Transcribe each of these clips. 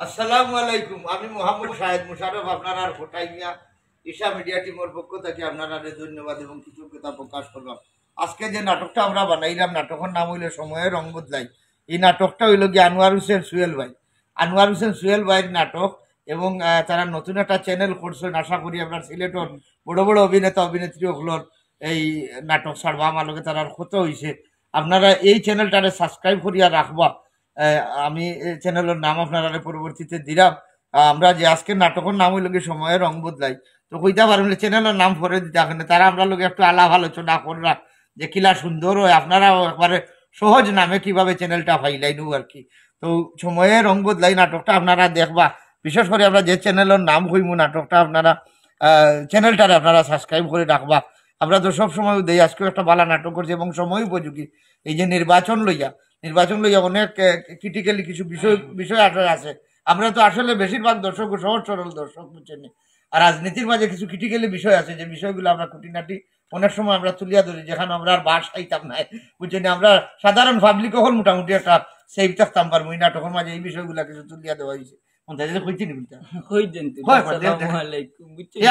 আসসালামু আলাইকুম। আমি মোহাম্মদ শাহেদ মুশারফ, আপনার আর ফোটাই মিয়া ঈশা মিডিয়া টিমের পক্ষ থেকে আপনারা ধন্যবাদ এবং কৃতজ্ঞতা প্রকাশ করলাম। আজকে যে নাটকটা আমরা বানাইলাম, নাটকের নাম হইল সময়ের রং বদলাই। এই নাটকটা হইল কি আনোয়ার হোসেন সুয়েল ভাই, আনোয়ার হোসেন সুয়েল ভাইয়ের নাটক। এবং তারা নতুন একটা চ্যানেল করছেন, আশা করি আপনার সিলেটর বড় বড় অভিনেতা অভিনেত্রী ওগুলোর এই নাটক ছাড়বা আমার লগে তার ক্ষত হয়েছে। আপনারা এই চ্যানেলটারে সাবস্ক্রাইব করিয়া রাখবা। আমি এই চ্যানেলের নাম আপনারা পরবর্তীতে দিলাম। আমরা যে আজকের নাটকের নাম হইল কি সময়ের রং বদলাই, তো কইতে পারবেন চ্যানেলের নাম পরে দিতে এখানে তারা আমরা লোক একটু আলাপ আলোচনা কররা যে কিলা সুন্দর হয়, আপনারাও একবারে সহজ নামে কিভাবে চ্যানেলটা ফাইলাই নু আর কি। তো সময়ের রং বদলাই নাটকটা আপনারা দেখবা। বিশেষ করে আমরা যে চ্যানেলের নাম হইমু নাটকটা আপনারা চ্যানেলটারে আপনারা সাবস্ক্রাইব করে রাখবা। আমরা তো সব সময় দেই, আজকেও একটা ভালো নাটক করছি এবং সময় উপযোগী। এই যে নির্বাচন লইয়া অনেক ক্রিটিক্যালি কিছু বিষয় বিষয় আসলে আছে। আমরা তো আসলে বেশিরভাগ দর্শক সহজ সরল দর্শক বুঝছেন। আর রাজনীতির মাঝে কিছু ক্রিটিক্যালি বিষয় আছে, যে বিষয়গুলো আমরা খুঁটিনাটি অনেক সময় আমরা তুলিয়া ধরি, যেখানে আমরা আর বাস খাইতাম না বুঝছেন। আমরা সাধারণ পাবলিক হল মোটামুটি একটা সেফ থাকতাম পারবো এই নাটকের মাঝে এই বিষয়গুলো কিছু তুলিয়া দেওয়া হয়েছে।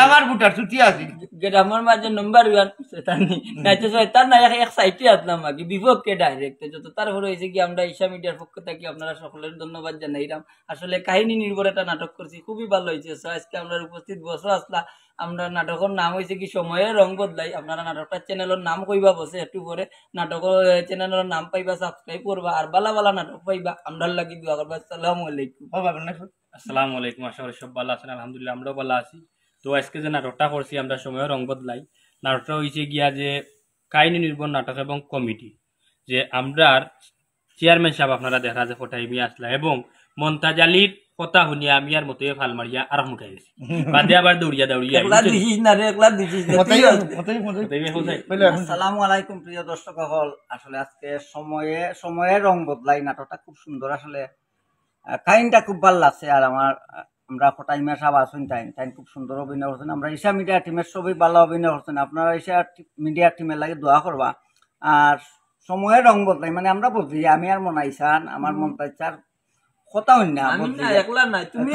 আমার বুটার ছুটি আছে আমার মাঝে নম্বর ওয়ান সেটানি নাইতে শয়তান না এক সাইটে আসলাম আগে বিপক্ষে ডাইরেক্ট যত তারপরে হয়েছে কি আমরা ঈশা মিডিয়ার পক্ষ থেকে আপনারা সকলের ধন্যবাদ জানাইলাম। আসলে কাহিনী নির্ভর একটা নাটক করছি, খুবই ভালো হয়েছে। আজকে আমরা উপস্থিত বসে আসলা। আমরা নাটকের নাম হয়েছে কি সময়ের রং বদলাই। আপনারা নাটকটার চ্যানেলের নাম কইবা বসে একটু পরে নাটকের চ্যানেলের নাম পাইবা, সাবস্ক্রাইব করবা আর বালা বালা নাটক পাইবা। আমরা লাগি দোয়া করবা। আসসালামু আলাইকুম। আসসালামু আলাইকুম। আশা করি সব ভালো আছেন, আলহামদুলিল্লাহ আমরাও ভালো আছি। তো আজকে যে নাটকটা করছি আমরা সময়ের রং বদলাই, নাটকটা হয়েছে গিয়া যে কাহিনী নির্ভর নাটক এবং কমিটি। যে আমরা চেয়ারম্যান সাহেব আপনারা দেখা যে ফটাই মিয়া আসলা এবং মন্তাজ আলীর কথা শুনিয়া আমি আর মতে ফাল মারিয়া আর মুখাই গেছি বাদে আবার দৌড়িয়া দৌড়িয়া। আসসালামু আলাইকুম প্রিয় দর্শক সকল। আসলে আজকে সময়ের রং বদলাই নাটকটা খুব সুন্দর, আসলে কাহিনীটা খুব ভালো লাগছে। আর আমরা ফটাইমা সাহেব আছেন, তাই খুব সুন্দর অভিনয় করছেন। আমরা ঈশা মিডিয়া টিমের সবই ভালো অভিনয় করছেন। আপনারা ঈশা মিডিয়া টিমের লাগে দোয়া করবা। আর সময়ের রং বদলাই মানে আমরা বলছি আমি আর মনে আইসান আমার মন চাইছার কথা হইন না,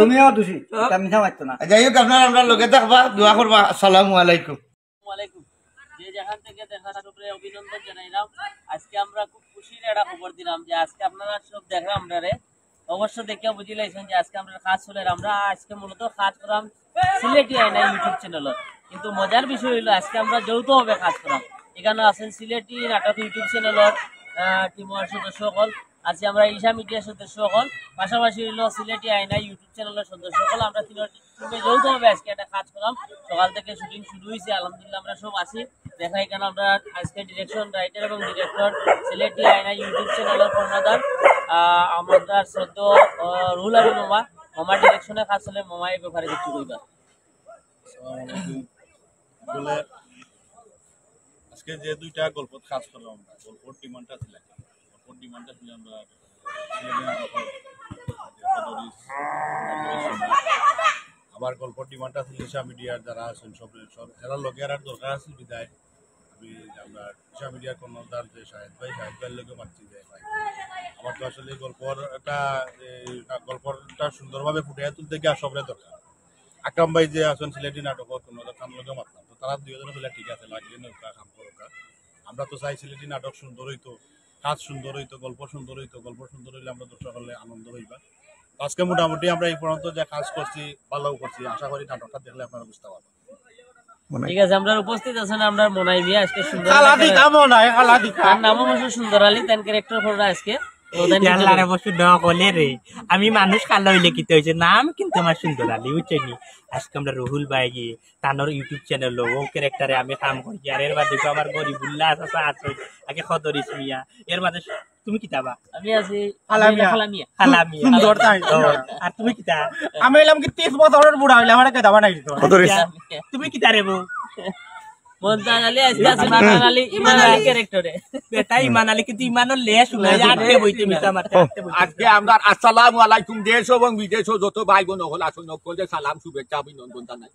তুমিও দোষী, মিথা মারতো না। যাই হোক আপনারা আমরা লোকে থাকবা, দোয়া করবা। আসসালামু আলাইকুম। যে যেখান থেকে দেখার উপরে অভিনন্দন জানাইলাম। আজকে আমরা খুব খুশির একটা খবর দিলাম যে আজকে আপনারা সব দেখলাম আমরা অবশ্য দেখে বুঝি লাইছেন যে আজকে আমরা কাজ চলে আমরা আজকে মূলত কাজ করাম সিলেটি আইনা ইউটিউব চ্যানেলত। কিন্তু মজার বিষয় হইলো আজকে আমরা যৌথভাবে কাজ করাম। এখানে আছেন সিলেটি নাটক ইউটিউব চ্যানেলের টিমের সদস্য সকল, আজকে আমরা ঈশা মিডিয়ার সদস্য সকল, পাশাপাশি হইলো সিলেটি আইনা ইউটিউব চ্যানেলের সদস্য সকল। আমরা তিনটা যৌথভাবে আজকে একটা কাজ করলাম। সকাল থেকে শুটিং শুরু হয়েছে, আলহামদুলিল্লাহ আমরা সব আছি। দেখা এখানে আমরা আজকে ডিরেকশন রাইটার এবং ডিরেক্টর সিলেটি আইনা ইউটিউব চ্যানেলের কর্ণধার আমাদের শ্রদ্ধ রুল আলী মামা ডিরেকশনে কাজ চলে। মামা এই ব্যাপারে কিছু কইবা। আজকে যে দুইটা গল্প কাজ করলাম আমরা, গল্পর ডিমান্ডটা ছিল আমরা আবার গল্পর ডিমান্ডটা ছিল ঈশা মিডিয়ার যারা আছেন সব যারা লোকের আর দরকার আছে বিদায় আমি আমরা ঈশা মিডিয়ার কর্ণধার যে শাহেদ ভাইয়ের লোকে মানছি যে ভাই আমার তো আসলে গল্পটা সুন্দরভাবে ফুটিয়ে তুলতে গিয়ে সবরে দরকার। আকরাম ভাই যে আছেন সিলেটি নাটকের কর্ণধার কাম লোকে মারতাম, তো তারা দুইজনে বলে ঠিক আছে লাগলে নৌকা কাম করোকা। আমরা তো চাই সিলেটি নাটক সুন্দর হইতো, কাজ সুন্দর হইতো, গল্প সুন্দর হইলে আমরা দর্শক হলে আনন্দ হইবা। আজকে মোটামুটি আমরা এই পর্যন্ত যে কাজ করছি ভালো করছি, আশা করি নাটকটা দেখলে আপনারা বুঝতে পারবেন। ঠিক আছে, আমরা উপস্থিত আছেন আমরা মনাই মিয়া আজকে সুন্দর নাম সুন্দর আলী তার ক্যারেক্টার কররা আজকে আমি মানুষ কালো হইলে কি হয়েছে নাম কিন্তু আমার সুন্দর আলী বুঝছেনি। আজকে আমরা রুহুল ভাই গিয়ে তানোর ইউটিউব চ্যানেল ও ক্যারেক্টারে আমি কাম করি। আর এর বাদে আমার গরিবুল্লাহ আছে আগে খদরিস মিয়া, এর বাদে তুমি কিতাবা আমি আছি সুন্দর। আর তুমি কিতা আমি হইলাম কি 30 বছরের বুড়া হইলাম আমার কে দাবা নাই তুমি কিতা রে বউ মন্তাজ আলী আজকে আছে ইমান আলী ক্যারেক্টারে বেটা ইমান আলী কিন্তু ইমানের লেশ শুনে আটকে বইতে মিতা মারতে আজকে আমরা আসসালামু আলাইকুম দেশ এবং বিদেশ যত ভাই বোন হল আসুন সকলকে সালাম শুভেচ্ছা অভিনন্দন জানাই।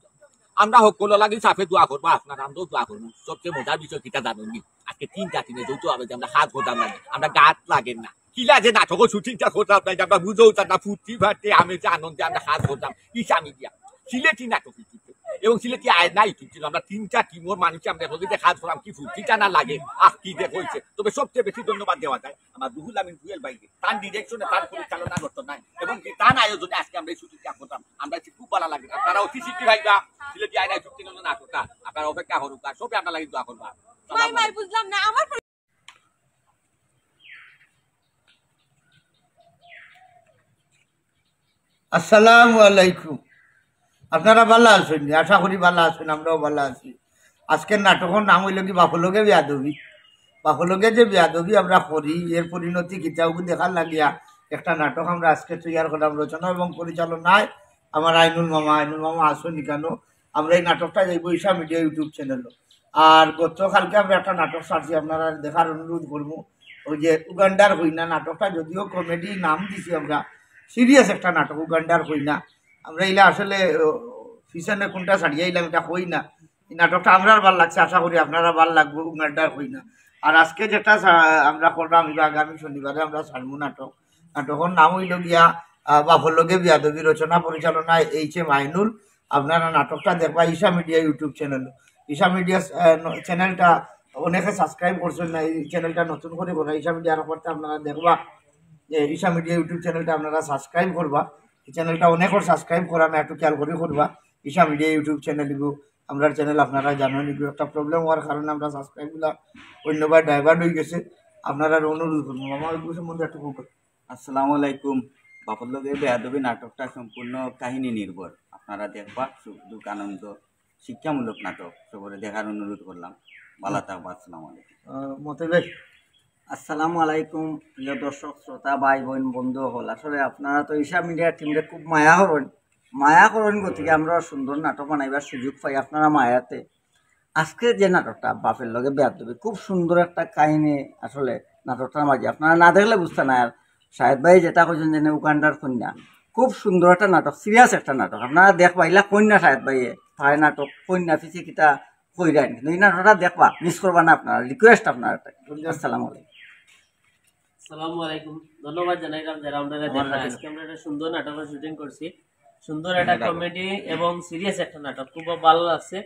আমরা সকল লাগি সাফে দোয়া করবো আপনার আমরাও দোয়া করবো। সবচেয়ে মজার বিষয় কিটা জানেন আজকে 3টা টিমে যৌথ হবে যে আমরা হাত হতাম লাগে, আমরা গাছ লাগেন না, কিলা যে নাটকের শুটিংটা করতাম না আমরা বুঝেও না ফুর্তি ফার্তি আমি যে আনন্দে আমরা কাজ করতাম ঈশা মিডিয়া সিলেটি নাটক ইউটিউব এবং সিলেটি আয়না ইউটিউব ছিল আমরা 3টা টিমের মানুষ আমরা বলিতে কাজ করলাম কি ফুর্তিটা না লাগে কি যে হয়েছে। তবে সবচেয়ে বেশি ধন্যবাদ দেওয়া যায় আমার রুহুল আমিন জুয়েল ভাইকে, তার ডিরেকশনে তার পরিচালনা করতো নাই এবং তার আয়োজনে আজকে আমরা এই শুটিংটা করতাম। আমরা খুব ভালো লাগে তারা অতি শিল্পী ভাইরা সিলেটি আয়না ইউটিউব চ্যানেল নাটকটা আপনারা অপেক্ষা করুক আর সবই আপনার লাগে দোয়া করবা। বুঝলাম না আমার আসসালামু আলাইকুম। আপনারা ভালো আছেন? আশা করি ভালো আছেন, আমরাও ভালো আছি। আজকের নাটকের নাম হইল কি বাপলগে বিয়াদবি। বাপলগে যে বিয়াদবি আমরা করি এর পরিণতি কিতাবু দেখার লাগিয়া একটা নাটক আমরা আজকে তৈরি করলাম। রচনা এবং পরিচালনায় আমার আইনুল মামা আসেন কেন। আমরা এই নাটকটা যাইব ঈশা মিডিয়া ইউটিউব চ্যানেল। আর গতকালকে আমরা একটা নাটক ছাড়ছি, আপনারা দেখার অনুরোধ করবো। ওই যে উগান্ডার হইনা নাটকটা, যদিও কমেডি নাম দিছি আমরা, সিরিয়াস একটা নাটক উগান্ডার হইনা। আমরা এলা আসলে পিছনে কোনটা ছাড়িয়ে এলাম এটা হই না। এই নাটকটা আমরা ভাল লাগছে, আশা করি আপনারা ভাল লাগবে উগান্ডার হইনা। আর আজকে যেটা আমরা করলাম আগামী শনিবারে আমরা ছাড়বো নাটকের নাম হইল গিয়া বাপলগে বিয়াদবি। রচনা পরিচালনায় এইচ.এম. আইনুল। আপনারা নাটকটা দেখবা Isha media YouTube channel. Isha media চ্যানেলটা অনেকে সাবস্ক্রাইব করছেন না, এই চ্যানেলটা নতুন করে করা ঈশা মিডিয়ার করতে আপনারা দেখবা যে ঈশা মিডিয়া ইউটিউব চ্যানেলটা আপনারা সাবস্ক্রাইব করবা। এই চ্যানেলটা অনেকের সাবস্ক্রাইব করা না, একটু খেয়াল করে করবা। ঈশা মিডিয়া ইউটিউব চ্যানেল এগু আমরা চ্যানেল আপনারা জানেন এগুলো একটা প্রবলেম হওয়ার কারণে আমরা সাবস্ক্রাইবগুলো অন্যবার ডাইভার্ট হয়ে গেছে। আপনারা অনুরোধ করবো আমার এগুলো সম্বন্ধে একটু খুব। আসসালামু আলাইকুম। বাপলগে বেয়াদবি নাটকটা সম্পূর্ণ কাহিনী নির্ভর, আপনারা দেখবা সুখ দুঃখ আনন্দ শিক্ষামূলক নাটক সবরে দেখার অনুরোধ করলাম। ভালো থাকবা। আসসালামু আলাইকুম। মতবেশ আসসালামু আলাইকুম প্রিয় দর্শক শ্রোতা ভাই বোন বন্ধু হল। আসলে আপনারা তো ঈশা মিডিয়ার টিমরে খুব মায়া করেন গতিকে আমরা সুন্দর নাটক বানাইবার সুযোগ পাই আপনারা মায়াতে। আজকে যে নাটকটা বাপের লগে বেয়াদবি খুব সুন্দর একটা কাহিনী। আসলে নাটকটার মাঝে আপনারা না দেখলে বুঝতে না। আর শাহেদ ভাই যেটা কইছেন যে উগান্ডার কন্যা, খুব সুন্দর একটা নাটক, সিরিয়াস একটা নাটক। আপনারা দেখবা ইলা কন্যা শাহেদ ভাইয়ে তাই নাটক কন্যা পিছিয়ে কিতা কইরান, কিন্তু এই নাটকটা দেখবা মিস করবা না। আপনারা রিকোয়েস্ট আপনার। আসসালামু আলাইকুম। আসসালামু আলাইকুম। ধন্যবাদ জানাইলাম যারা আমরা আজকে আমরা একটা সুন্দর নাটকের শুটিং করছি। সুন্দর একটা কমেডি এবং সিরিয়াস একটা নাটক, খুব ভালো লাগছে।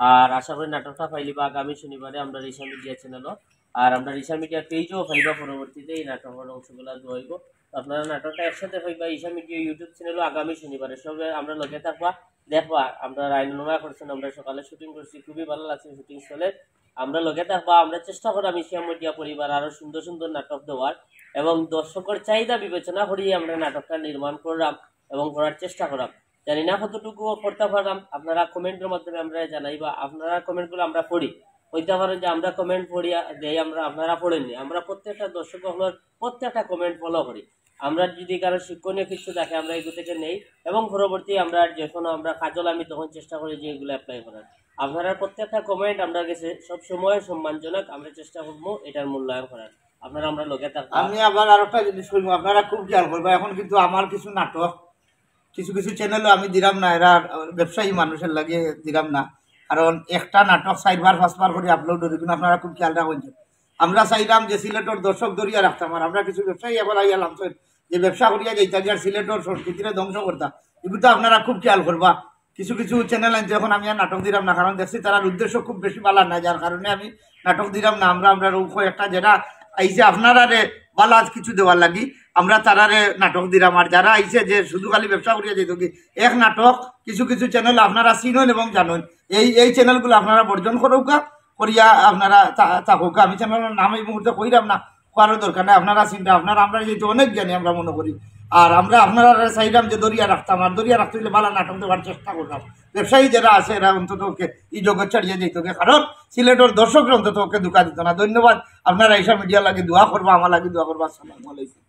আর আশা করি নাটকটা পাইলিবা আগামী শনিবারে আমরা ঈশা মিডিয়া চ্যানেলও আর আমরা ঈশা মিডিয়া পেজও পাইবা। পরবর্তীতে এই নাটকের অংশগুলো দইব, আপনারা নাটকটা একসাথে পাইবা ঈশা মিডিয়া ইউটিউব চ্যানেলও আগামী শনিবারে। সবে আমরা লগে থাকবা, দেখবা। আমরা আইনুলমা করছেন, আমরা সকালে শুটিং করছি, খুবই ভালো লাগছে শুটিং স্থলে। আমরা লগে থাকবা। আমরা চেষ্টা করাম ঈশা মিডিয়া পরিবার আরো সুন্দর সুন্দর নাটক দেওয়ার এবং দর্শকের চাহিদা বিবেচনা করিয়ে আমরা নাটকটা নির্মাণ করলাম এবং করার চেষ্টা করাম। জানি না কতটুকু করতে পারলাম, আপনারা কমেন্টের মাধ্যমে আমরা জানাইবা। আপনারা কমেন্টগুলো আমরা পড়ি, হইতে পারেন যে আমরা কমেন্ট পড়ি দেই, আপনারা পড়েননি। আমরা প্রত্যেকটা দর্শক প্রত্যেকটা কমেন্ট ফলো করি। আমরা যদি কারো শিক্ষণীয় কিছু দেখে আমরা এগুলো থেকে নেই এবং পরবর্তী আমরা যখন আমরা কাজল আমি তখন চেষ্টা করি যে এগুলো অ্যাপ্লাই করার। আপনারা প্রত্যেকটা কমেন্ট আমরা কাছে সবসময় সম্মানজনক, আমরা চেষ্টা করবো এটার মূল্যায়ন করার। আপনারা আমরা লগে থাকবো। আমি আবার আর একটা জিনিস করবো, আপনারা খুব খেয়াল করবো। এখন কিন্তু আমার কিছু নাটক কিছু চ্যানেলও আমি দিলাম না, এরা ব্যবসায়ী মানুষের লাগে দিলাম না, কারণ একটা নাটক 4বার 5বার করে আপলোড করি। কিন্তু আপনারা খুব খেয়াল রাখবেন, আমরা চাইলাম যে সিলেটর দর্শক ধরিয়া রাখতাম। আর আমরা কিছু ব্যবসায়ী এখন আইয়ালাম যে ব্যবসা করিয়া যাইতাম যে সিলেটর সংস্কৃতিরে ধ্বংস করতাম। এগুলো আপনারা খুব খেয়াল করবা। কিছু চ্যানেল আনছে, এখন আমি আর নাটক দিলাম না, কারণ দেখছি তার উদ্দেশ্য খুব বেশি ভালো না, যার কারণে আমি নাটক দিলাম না। আমরা একটা যেটা আইসে আপনারা বালা কিছু দেওয়ার লাগি আমরা তারারে নাটক দিলাম। আর যারা আইসে যে শুধু খালি ব্যবসা করিয়া যেত কি এক নাটক কিছু চ্যানেল আপনারা চিনেন এবং জানেন, এই চ্যানেলগুলো আপনারা বর্জন করুকা করিয়া আপনারা থাকুক। আমি চ্যানেলের নাম এই মুহূর্তে কইরাম না, কারো দরকার নেই। আপনারা চিন্তা আমরা যেহেতু অনেক জ্ঞানী আমরা মনে করি, আর আমরা আপনারা চাইলাম যে দরিয়া রাখতাম। আর দরিয়া রাখতে হলে ভালো নাটক দেওয়ার চেষ্টা করতাম। ব্যবসায়ী যারা আছে এরা অন্তত ওকে এই জগৎ ছাড়িয়ে যেত, কারণ সিলেটের দর্শকরা অন্তত ওকে ধোকা দিত না। ধন্যবাদ। আপনারা ঈশা মিডিয়া লাগে দোয়া করবা, আমার লাগে দোয়া করবা। আসসালামু আলাইকুম।